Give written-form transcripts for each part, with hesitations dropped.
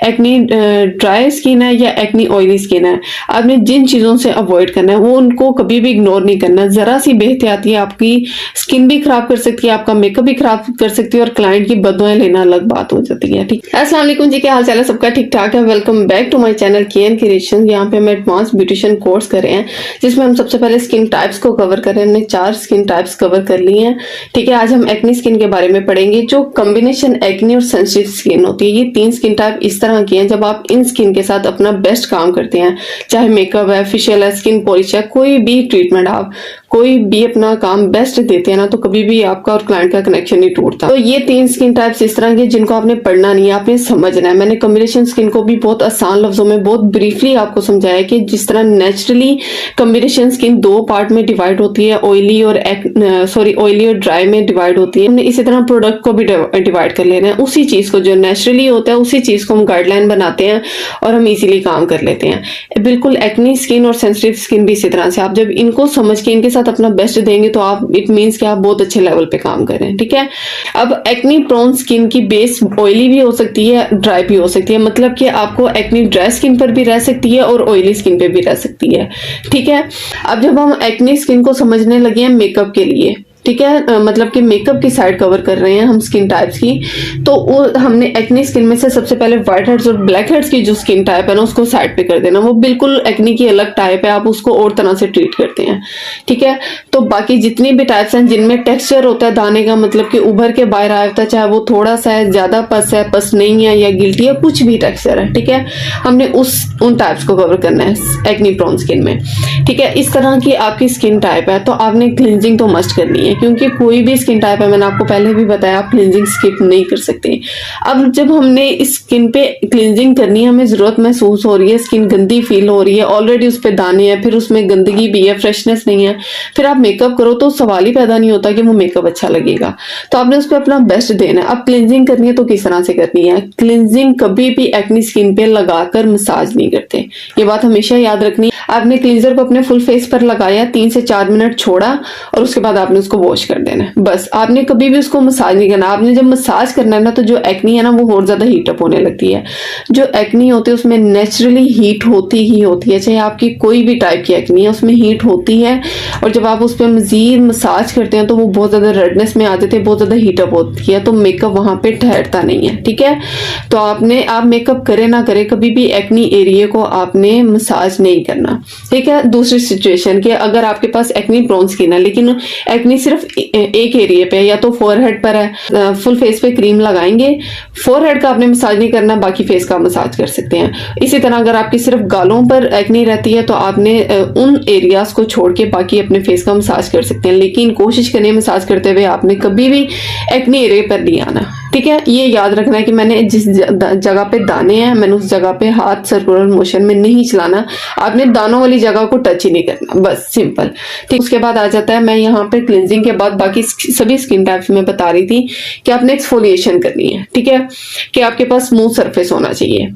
Acne dry skin है या acne oily skin है, आपने जिन चीज़ों से अवॉइड करना है वो उनको कभी भी इग्नोर नहीं करना। ज़रा सी बेहतियाती आपकी स्किन भी खराब कर सकती है, आपका मेकअप भी खराब कर सकती है और क्लाइंट की बददुआएं लेना अलग बात हो जाती है। ठीक है, अस्सलाम वालेकुम जी, क्या हाल चाल है सबका? ठीक ठाक है। Welcome back to my channel KN creation. यहाँ पे हम एडवांस ब्यूटिशियन कोर्स कर रहे हैं जिसमें हम सबसे पहले स्किन टाइप्स को कवर कर रहे हैं। हमने 4 स्किन टाइप्स कवर कर ली हैं। ठीक है, आज हम एक्नी स्किन के बारे में पढ़ेंगे जो कॉम्बिनेशन एक्नी और सेंसिटिव स्किन होती है। ये 3 स्किन टाइप इस तरह की हैं जब आप इन स्किन के साथ अपना बेस्ट काम करते हैं, चाहे मेकअप है, फेशियल है, स्किन पॉलिश है, कोई भी ट्रीटमेंट आप कोई भी अपना काम बेस्ट देते हैं ना, तो कभी भी आपका और क्लाइंट का कनेक्शन नहीं टूटता। तो ये 3 स्किन टाइप्स इस तरह के जिनको आपने पढ़ना नहीं है, आपने समझना है। मैंने कॉम्बिनेशन स्किन को भी बहुत आसान लफ्जों में बहुत ब्रीफली आपको समझाया कि जिस तरह नेचुरली कॉम्बिनेशन स्किन 2 पार्ट में डिवाइड होती है, ऑयली और ड्राई में डिवाइड होती है, हमने इसी तरह प्रोडक्ट को भी डिवाइड कर लेना है। उसी चीज को जो नेचुरली होता है उसी चीज को हम गाइडलाइन बनाते हैं और हम इजीली काम कर लेते हैं। बिल्कुल एक्नी स्किन और सेंसिटिव स्किन भी इसी तरह से, आप जब इनको समझ के इनके साथ अपना बेस्ट देंगे तो आप इट मींस कि आप बहुत अच्छे लेवल पे काम कर रहे हैं। ठीक है, अब एक्नी प्रोन स्किन की बेस ऑयली भी हो सकती है, ड्राई भी हो सकती है। मतलब कि आपको एक्नी ड्राई स्किन पर भी रह सकती है और ऑयली स्किन पे भी रह सकती है। ठीक है, अब जब हम एक्नी स्किन को समझने लगे हैं मेकअप के लिए, ठीक है, मतलब कि मेकअप की साइड कवर कर रहे हैं हम स्किन टाइप्स की, तो वो हमने एक्नी स्किन में से सबसे पहले व्हाइट हेड्स और ब्लैक हेड्स की जो स्किन टाइप है ना उसको साइड पे कर देना। वो बिल्कुल एक्नी की अलग टाइप है, आप उसको और तरह से ट्रीट करते हैं। ठीक है, तो बाकी जितनी भी टाइप्स हैं जिनमें टेक्सचर होता है दाने का, मतलब कि उभर के बाहर आया होता है, चाहे वो थोड़ा सा है, ज्यादा पस है, पस नहीं है, या गिल्टी है, कुछ भी टेक्सचर है, ठीक है, हमने उन टाइप्स को कवर करना है एक्नी प्रोन स्किन में। ठीक है, इस तरह की आपकी स्किन टाइप है तो आपने क्लींजिंग तो मस्ट करनी है, क्योंकि कोई भी स्किन टाइप है, मैंने आपको पहले भी बताया, आप क्लींजिंग स्किप नहीं कर सकते। अब जब हमने इस स्किन पे क्लींजिंग करनी है, हमें जरूरत महसूस हो रही है, स्किन गंदी फील हो रही है, ऑलरेडी उस पे दाने हैं, फिर उसमें गंदगी भी है, फ्रेशनेस नहीं है, फिर आप मेकअप करो तो सवाल ही पैदा नहीं होता कि वो मेकअप अच्छा लगेगा। तो आपने उस पर अपना बेस्ट देना है। अब क्लींजिंग करनी है तो किस तरह से करनी है? क्लींजिंग कभी भी एक्नी स्किन पे लगाकर मसाज नहीं करते, ये बात हमेशा याद रखनी। आपने क्लींजर को अपने फुल फेस पर लगाया, 3 से 4 मिनट छोड़ा और उसके बाद आपने उसको वॉश कर देना है। बस, आपने कभी भी उसको मसाज नहीं करना। आपने जब मसाज करना है ना, तो जो एक्नी है ना वो और ज्यादा हीटअप होने लगती है। जो एक्नी होती है उसमें नेचुरली हीट होती ही होती है, चाहे आपकी कोई भी टाइप की एक्नी है उसमें हीट होती है। और जब आप उस पर मजीद मसाज करते हैं तो वो बहुत ज्यादा रेडनेस में आ जाते हैं, बहुत ज्यादा हीटअप होती है, तो मेकअप वहां पे ठहरता नहीं है। ठीक है, तो आप मेकअप करे ना करे, कभी भी एक्नी एरिया को आपने मसाज नहीं करना। ठीक है, दूसरी सिचुएशन कि अगर आपके पास एक्नी प्रोन स्किन है लेकिन एक्नी सिर्फ एक एरिया पे, या तो फोरहेड पर है, फुल फेस पे क्रीम लगाएंगे, फोरहेड का आपने मसाज नहीं करना, बाकी फेस का मसाज कर सकते हैं। इसी तरह अगर आपकी सिर्फ गालों पर एक्नी रहती है तो आपने उन एरियाज को छोड़ के बाकी अपने फेस का मसाज कर सकते हैं, लेकिन कोशिश करें मसाज करते हुए आपने कभी भी एक्नी एरिया पर नहीं आना। ठीक है, ये याद रखना है कि मैंने जिस जगह पे दाने हैं मैंने उस जगह पे हाथ सर्कुलर मोशन में नहीं चलाना, आपने दानों वाली जगह को टच ही नहीं करना, बस सिंपल। ठीक, उसके बाद आ जाता है, मैं यहाँ पे क्लिनजिंग के बाद बाकी सभी स्किन टाइप्स में बता रही थी कि आपने एक्सफोलिएशन करनी है। ठीक है, कि आपके पास स्मूथ सरफेस होना चाहिए।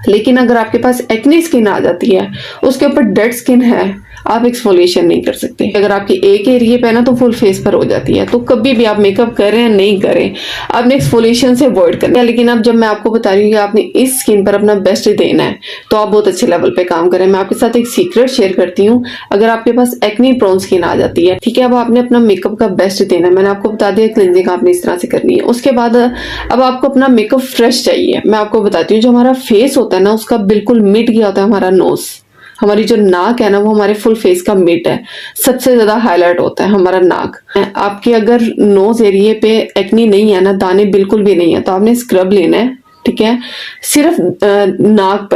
लेकिन अगर आपके पास एक्नी स्किन आ जाती है, उसके ऊपर डेड स्किन है, आप एक्सफोलिएशन नहीं कर सकते। अगर आपकी एक एरिया पे है ना तो फुल फेस पर हो जाती है, तो कभी भी आप मेकअप करें या नहीं करें, आपने एक्सफोलिएशन से अवॉइड करना है। लेकिन अब जब मैं आपको बता रही हूँ कि आपने इस स्किन पर अपना बेस्ट देना है तो आप बहुत अच्छे लेवल पे काम करें। मैं आपके साथ एक सीक्रेट शेयर करती हूँ। अगर आपके पास एक्नी प्रोन स्किन आ जाती है, ठीक है, अब आपने अपना मेकअप का बेस्ट देना है। मैंने आपको बता दिया क्लींजिंग आपने इस तरह से करनी है। उसके बाद अब आपको अपना मेकअप फ्रेश चाहिए। मैं आपको बताती हूँ, जो हमारा फेस होता है ना उसका बिल्कुल मिड गया होता है हमारा नोज, हमारी जो नाक है ना वो हमारे फुल फेस का मिड है, सबसे ज्यादा हाईलाइट होता है हमारा नाक। आपके अगर नोज एरिया पे एक्नी नहीं है ना, दाने बिल्कुल भी नहीं है, तो आपने स्क्रब लेना है। ठीक है, सिर्फ नाक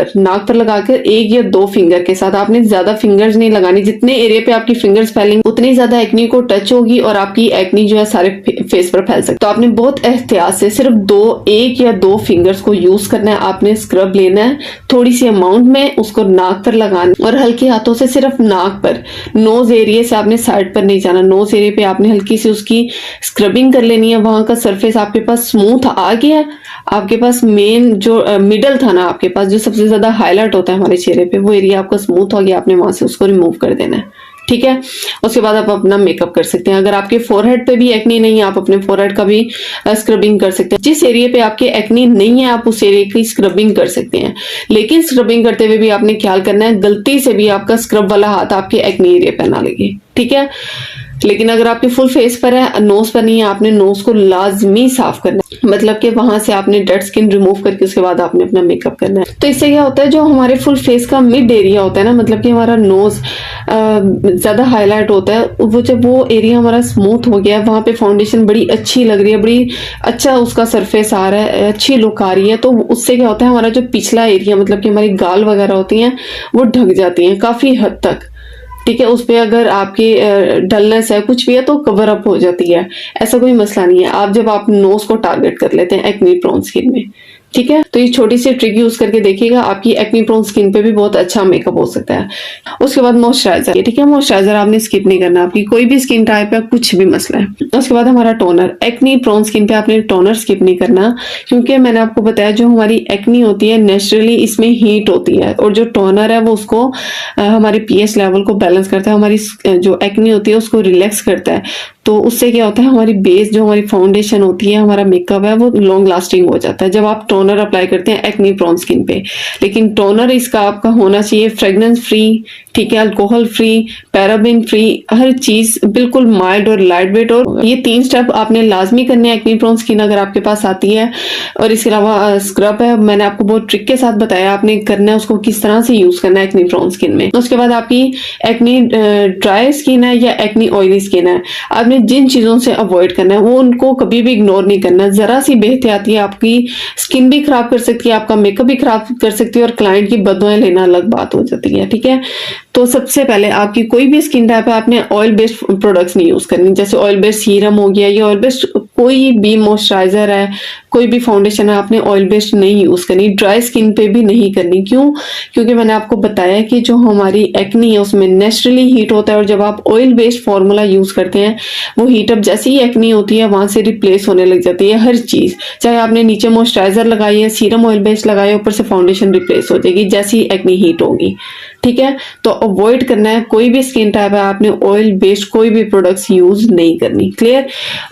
पर लगाकर 1 या 2 फिंगर के साथ, आपने ज्यादा फिंगर्स नहीं लगानी। जितने एरिया पे आपकी फिंगर्स फैलेंगी उतनी ज्यादा एक्नी को टच होगी और आपकी एक्नी जो है सारे फेस पर फैल सकती है। तो आपने बहुत एहतियात से सिर्फ 1 या 2 फिंगर्स को यूज करना है। आपने स्क्रब लेना है थोड़ी सी अमाउंट में, उसको नाक पर लगाना और हल्के हाथों से सिर्फ नाक पर, नोज एरिया से आपने साइड पर नहीं जाना। नोज एरिया पे आपने हल्की सी उसकी स्क्रबिंग कर लेनी है। वहां का सरफेस आपके पास स्मूथ आ गया, आपके पास मेन जो मिडल था ना आपके पास, जो सबसे ज्यादा हाईलाइट होता है हमारे चेहरे पे, वो एरिया आपका स्मूथ हो गया, आपने वहां से उसको रिमूव कर देना है। ठीक है। उसके बाद आप अपना मेकअप कर सकते हैं। अगर आपके फोरहेड पे भी एक्नी नहीं है, आप अपने फोरहेड का भी स्क्रबिंग कर सकते हैं। जिस एरिया पे आपके एक्नी नहीं है, आप उस एरिया की स्क्रबिंग कर सकते हैं। लेकिन स्क्रबिंग करते हुए भी आपने ख्याल करना है गलती से भी आपका स्क्रब वाला हाथ आपके एक्नी एरिया पे ना लगे, ठीक है। लेकिन अगर आपके फुल फेस पर है, नोज पर नहीं है, आपने नोज को लाजमी साफ करना है। मतलब कि वहां से आपने डेड स्किन रिमूव करके उसके बाद आपने अपना मेकअप करना है। तो इससे क्या होता है, जो हमारे फुल फेस का मिड एरिया होता है ना, मतलब कि हमारा नोज ज्यादा हाईलाइट होता है, वो जब वो एरिया हमारा स्मूथ हो गया, वहां पे फाउंडेशन बड़ी अच्छी लग रही है, बड़ी अच्छा उसका सरफेस आ रहा है, अच्छी लुक आ रही है, तो उससे क्या होता है हमारा जो पिछला एरिया, मतलब कि हमारी गाल वगैरह होती हैं वो ढक जाती हैं काफी हद तक, ठीक है। उस पे अगर आपकी डलनेस है, कुछ भी है, तो कवर अप हो जाती है। ऐसा कोई मसला नहीं है आप जब आप नोज को टारगेट कर लेते हैं एक्नी प्रोन स्किन में, ठीक है। तो ये छोटी सी ट्रिक यूज करके देखिएगा, आपकी एक्नी प्रोन स्किन पे भी बहुत अच्छा मेकअप हो सकता है। उसके बाद मॉइस्चराइजर, ठीक है। मॉइस्चराइजर आपने स्किप नहीं करना, आपकी कोई भी स्किन टाइप है, कुछ भी मसला है। उसके बाद हमारा टोनर, एक्नी प्रोन स्किन पे आपने टोनर स्किप नहीं करना, क्योंकि मैंने आपको बताया जो हमारी एक्नी होती है नेचुरली इसमें हीट होती है, और जो टोनर है वो उसको हमारे पीएच लेवल को बैलेंस करता है, हमारी जो एक्नी होती है उसको रिलैक्स करता है। तो उससे क्या होता है हमारी बेस, जो हमारी फाउंडेशन होती है, हमारा मेकअप है, वो लॉन्ग लास्टिंग हो जाता है जब आप टोनर अप्लाई करते हैं एक्नी प्रोन स्किन पे। लेकिन टोनर इसका आपका होना चाहिए फ्रेग्रेंस फ्री, ठीक है, अल्कोहल फ्री, पैराबेन फ्री, हर चीज बिल्कुल माइल्ड और लाइट वेट। और ये 3 स्टेप आपने लाजमी करने हैं एक्नी प्रोन स्किन अगर आपके पास आती है। और इसके अलावा स्क्रब है, मैंने आपको बहुत ट्रिक के साथ बताया आपने करना है उसको किस तरह से यूज करना है एक्नी प्रोन स्किन में। उसके बाद आपकी एक्नी ड्राई स्किन है या एक्नी ऑयली स्किन है, आपने जिन चीजों से अवॉइड करना है वो उनको कभी भी इग्नोर नहीं करना। जरा सी बेहतियाती आपकी स्किन भी खराब कर सकती है, आपका मेकअप भी खराब कर सकती है, और क्लाइंट की बददुआएं लेना अलग बात हो जाती है, ठीक है। तो सबसे पहले आपकी कोई भी स्किन टाइप है, आपने ऑयल बेस्ड प्रोडक्ट्स नहीं यूज करनी, जैसे ऑयल बेस्ड सीरम हो गया, या ऑयल बेस्ड कोई भी मॉइस्चराइजर है, कोई भी फाउंडेशन है, आपने ऑयल बेस्ड नहीं यूज करनी, ड्राई स्किन पे भी नहीं करनी। क्यों? क्योंकि मैंने आपको बताया कि जो हमारी एक्नी है उसमें नेचुरली हीट होता है, और जब आप ऑयल बेस्ड फॉर्मूला यूज करते हैं वो हीट अप जैसे ही एक्नी होती है वहां से रिप्लेस होने लग जाती है हर चीज। चाहे आपने नीचे मॉइस्चराइजर लगाई है, सीरम ऑयल बेस्ड लगाए, ऊपर से फाउंडेशन रिप्लेस हो जाएगी जैसी एक्नी हीट होगी, ठीक है। तो अवॉइड करना है, कोई भी स्किन टाइप है आपने ऑयल बेस्ड कोई भी प्रोडक्ट्स यूज नहीं करनी, क्लियर।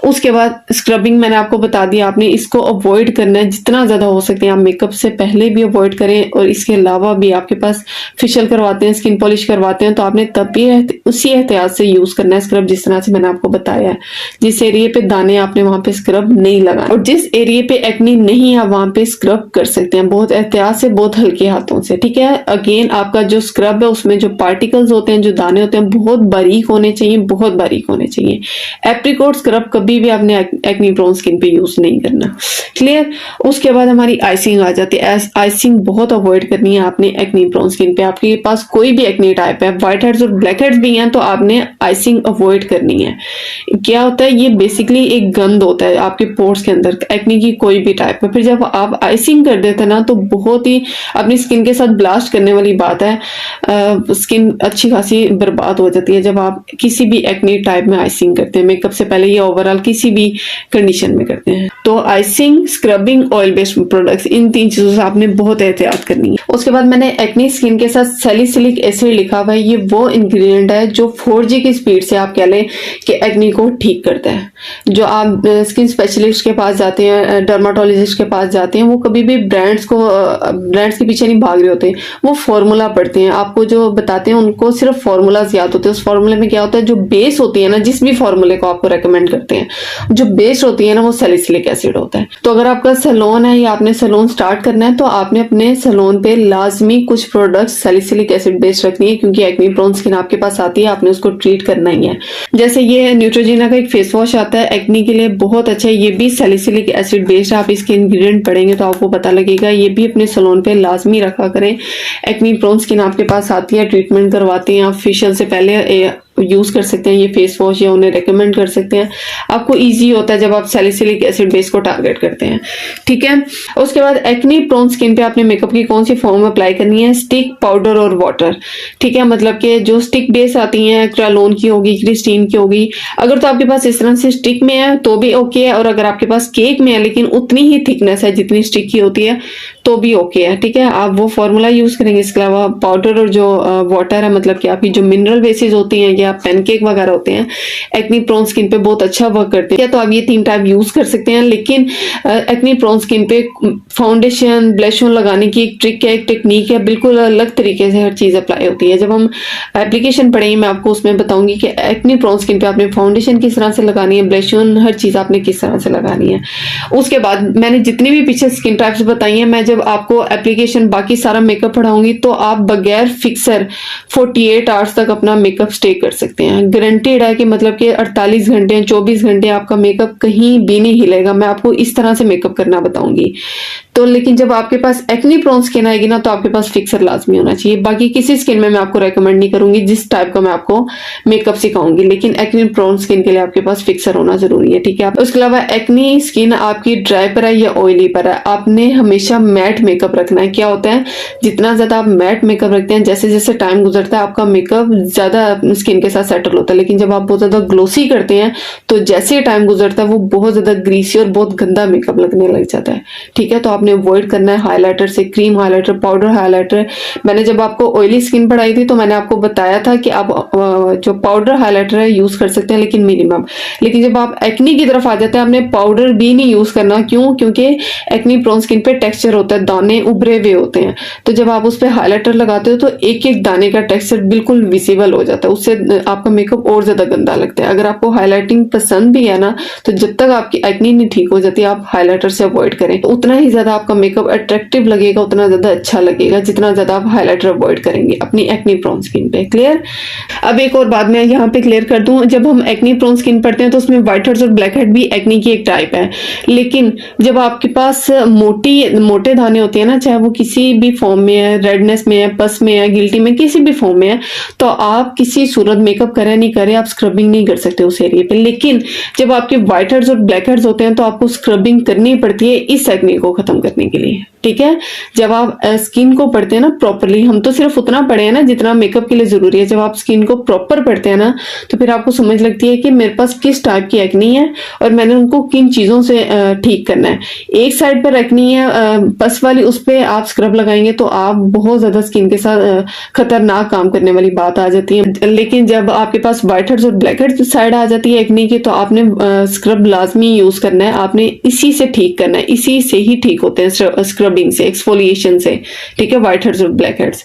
उसके बाद स्क्रबिंग मैंने आपको बता दिया, आपने इसको अवॉइड करना है जितना ज्यादा हो सकते हैं। आप मेकअप से पहले भी अवॉइड करें, और इसके अलावा भी आपके पास फेशियल करवाते हैं, स्किन पॉलिश करवाते हैं, तो आपने तब भी उसी एहतियात से यूज करना है स्क्रब जिस तरह से मैंने आपको बताया है। जिस एरिया पे दाने आपने वहां पे स्क्रब नहीं लगाना, और जिस एरिया पे एक्नी नहीं है वहां पे स्क्रब कर सकते हैं बहुत एहतियात से, बहुत हल्के हाथों से, ठीक है। अगेन आपका जो स्क्रब है उसमें जो पार्टिकल्स होते हैं, जो दाने होते हैं, बहुत बारीक होने चाहिए, बहुत बारीक होने चाहिए। एप्रिकॉट स्क्रब कभी भी आपने एक्नी प्रोन स्किन पे यूज नहीं करना, क्लियर। उसके बाद हमारी आइसिंग आ जाती है। आइसिंग बहुत अवॉइड करनी है आपने एक्नी प्रोन स्किन पे। आपके पास कोई भी एक्नी टाइप है, व्हाइट हेड्स और ब्लैक हेड्स भी हैं, तो आपने आइसिंग अवॉइड करनी है। क्या होता है, ये बेसिकली एक गंद होता है आपके पोर्स के अंदर, एक्नी की कोई भी टाइप है। फिर जब आप आइसिंग कर देते हैं ना, तो बहुत ही अपनी स्किन के साथ ब्लास्ट करने वाली बात है, स्किन अच्छी खासी बर्बाद हो जाती है जब आप किसी भी एक्नी टाइप में आइसिंग करते हैं, मेकअप से पहले या ओवरऑल किसी भी कंडीशन में करते हैं। तो icing, scrubbing, oil based products, इन 3 चीजों से आपने बहुत एहतियात करनी है। उसके बाद मैंने एक्नी स्किन के साथ सैलिसिलिक एसिड लिखा हुआ है, ये वो इंग्रेडिएंट है जो 4G की स्पीड से आप कह लें कि एक्नी को ठीक करता है। जो आप स्किन स्पेशलिस्ट के पास जाते हैं, डर्माटोलॉजिस्ट के पास जाते हैं, वो कभी भी ब्रांड्स के पीछे नहीं भाग रहे होते, वो फॉर्मूला पढ़ते हैं। आपको जो बताते हैं उनको सिर्फ फॉर्मूलाज याद होते हैं। उस फॉर्मूले में क्या होता है, जो बेस होती है ना, जिस भी फॉर्मूले को आपको रेकमेंड करते हैं, जो बेस होती है ना, वो सैलिसिलिक एसिड होता है। तो अगर आपका सैलून है या आपने सैलून स्टार्ट करना है, तो आपने अपने सैलून पे लाजमी कुछ प्रोडक्ट्स सैलिसिलिक एसिड बेस्ड रखनी है, क्योंकि एक्नी प्रोन स्किन आपके पास आती है, आपने उसको ट्रीट करना ही है। जैसे ये न्यूट्रोजेना का एक फेस वॉश आता है एक्नी के लिए, बहुत अच्छा है, ये भी सैलिसिलिक एसिड बेस्ड। आप इसके इंग्रेडिएंट पढ़ेंगे तो आपको पता लगेगा। ये भी अपने सैलून पे लाजमी रखा करें। एक्नी प्रोन स्किन आपके पास आती है, ट्रीटमेंट करवाते हैं, आप फेशियल से पहले यूज कर सकते हैं ये फेस वॉश, या उन्हें रेकमेंड कर सकते हैं। आपको इजी होता है जब आप सैलिसिलिक एसिड बेस को टारगेट करते हैं, ठीक है। उसके बाद एक्नी प्रोन स्किन पे आपने मेकअप की कौन सी फॉर्म अप्लाई करनी है, स्टिक, पाउडर और वाटर, ठीक है। मतलब कि जो स्टिक बेस आती हैं, क्रालोन की होगी, क्रिस्टीन की होगी। अगर तो आपके पास इस तरह से स्टिक में है तो भी ओके है, और अगर आपके पास केक में है लेकिन उतनी ही थिकनेस है जितनी स्टिक की होती है, तो भी ओके है, ठीक है। आप वो फॉर्मूला यूज करेंगे। इसके अलावा पाउडर और जो वाटर है, मतलब कि आपकी जो मिनरल बेसिस होती हैं या पैनकेक वगैरह होते हैं, एक्नी प्रोन स्किन पे बहुत अच्छा वर्क करते हैं। तो आप ये 3 टाइप यूज कर सकते हैं। लेकिन एक्नी प्रोन स्किन पे फाउंडेशन ब्लश ऑन लगाने की एक ट्रिक है, एक टेक्निक है, बिल्कुल अलग तरीके से हर चीज अप्लाई होती है। जब हम एप्लीकेशन पढ़ेंगे मैं आपको उसमें बताऊंगी कि एक्नी प्रोन स्किन पे आपने फाउंडेशन किस तरह से लगानी है, ब्लश ऑन हर चीज आपने किस तरह से लगानी है। उसके बाद मैंने जितनी भी पीछे स्किन टाइप्स बताई हैं, मैं जब आपको एप्लीकेशन बाकी सारा मेकअप पढ़ाऊंगी तो आप बगैर फिक्सर 48 आवर्स तक अपना मेकअप स्टे कर सकते हैं। गारंटेड है कि मतलब कि 48 घंटे 24 घंटे आपका मेकअप कहीं भी नहीं हिलेगा। मैं आपको इस तरह से मेकअप करना बताऊंगी। तो लेकिन जब आपके पास एक्नी प्रोन स्किन आएगी ना, तो आपके पास फिक्सर लाजमी होना चाहिए। बाकी किसी स्किन में मैं आपको रेकमेंड नहीं करूंगी, जिस टाइप का मैं आपको मेकअप सिखाऊंगी, लेकिन एक्नी प्रोन स्किन के लिए आपके पास फिक्सर होना जरूरी है, ठीक है। उसके अलावा एक्नी स्किन आपकी ड्राई पर है या ऑयली पर है, आपने हमेशा मैट मेकअप रखना है। क्या होता है, जितना ज्यादा आप मैट मेकअप रखते हैं, जैसे जैसे टाइम गुजरता है आपका मेकअप ज्यादा स्किन के साथ सेटल होता है। लेकिन जब आप बहुत ज्यादा ग्लोसी करते हैं तो जैसे टाइम गुजरता है वो बहुत ज्यादा ग्रीसी और बहुत गंदा मेकअप लगने लग जाता है, ठीक है। तो आपने अवॉइड करना है हाइलाइटर से, क्रीम हाइलाइटर, पाउडर हाइलाइटर। मैंने जब आपको ऑयली स्किन पढ़ाई थी तो मैंने आपको बताया था कि आप जो पाउडर हाइलाइटर है यूज कर सकते हैं, लेकिन मिनिमम। लेकिन जब आप एक्नी की तरफ आ जाते हैं, आपने पाउडर भी नहीं यूज करना। क्यों? क्योंकि एक्नी प्रोन स्किन पे टेक्सचर होता है, दाने उभरे हुए होते हैं। तो जब आप उस पर हाइलाइटर लगाते हो तो एक एक दाने का टेक्सचर बिल्कुल विजिबल हो जाता है, उससे आपका मेकअप और ज्यादा गंदा लगता है। अगर आपको हाईलाइटिंग पसंद भी है ना, तो जब तक आपकी एक्नी नहीं ठीक हो जाती आप हाइलाइटर से अवॉइड करें। तो उतना ही ज्यादा आपका मेकअप अट्रैक्टिव लगेगा, उतना ज्यादा अच्छा लगेगा जितना ज्यादा आप हाइलाइटर अवॉइड करेंगे अपनी एक्नी प्रोन स्किन पे। क्लियर? अब एक और बात मैं यहाँ पे क्लियर कर दूं, जब हम एक्नी प्रोन स्किन पढ़ते हैं तो उसमें व्हाइट हेड्स और ब्लैक हेड भी एक्नी की एक टाइप है। लेकिन जब आपके पास मोटे दाने होते हैं ना, चाहे वो किसी भी फॉर्म में है, रेडनेस में है, पस में है, गिल्टी में, किसी भी फॉर्म में है, तो आप किसी सूरत मेकअप करें नहीं करें, आप स्क्रबिंग नहीं कर सकते उस एरिया पे। लेकिन जब आपके व्हाइट हेड्स और ब्लैक हेड्स होते हैं तो आपको स्क्रबिंग करनी पड़ती है इस एक्ने को खत्म करने के लिए, ठीक है। जब आप स्किन को पढ़ते हैं ना प्रॉपरली, हम तो सिर्फ उतना पढ़े हैं ना जितना मेकअप के लिए जरूरी है। जब आप स्किन को प्रॉपर पढ़ते हैं ना, तो फिर आपको समझ लगती है कि मेरे पास किस टाइप की एक्नी है और मैंने उनको किन चीजों से ठीक करना है। एक साइड पर एक्नी है पस वाली, उस पर आप स्क्रब लगाएंगे तो आप बहुत ज्यादा स्किन के साथ खतरनाक काम करने वाली बात आ जाती है। लेकिन जब आपके पास व्हाइट हेड्स और ब्लैक हेड्स साइड आ जाती है एक्नी की, तो आपने स्क्रब लाजमी यूज करना है, आपने इसी से ठीक करना है। इसी से ही ठीक होते हैं, स्क्रबिंग से, एक्सफोलिएशन से, ठीक है, व्हाइट हेड्स और ब्लैक हेड्स।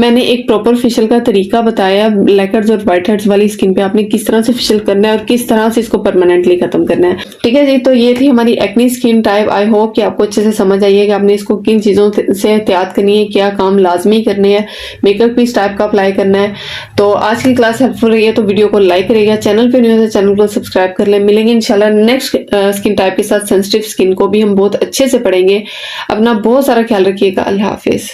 मैंने एक प्रॉपर फेशियल का तरीका बताया ब्लैक हेड्स और व्हाइट हेड्स वाली स्किन पे आपने किस तरह से फेशियल करना है और किस तरह से इसको परमानेंटली खत्म करना है, ठीक है जी। तो ये थी हमारी acne skin type. I hope कि आपको अच्छे से समझ आई है कि आपने इसको किन चीजों से एहतियात करनी है, क्या काम लाजमी करने हैं, मेकअप भी इस टाइप का अप्लाई करना है। तो आज की क्लास हेल्पफुल रही है तो वीडियो को लाइक करेगा, चैनल पे न्यू है तो चैनल को सब्सक्राइब कर ले। मिलेंगे इंशाल्लाह नेक्स्ट स्किन टाइप के साथ। सेंसिटिव स्किन को भी हम बहुत अच्छे से पढ़ेंगे। अपना बहुत सारा ख्याल रखिएगा। अल्लाह हाफिज।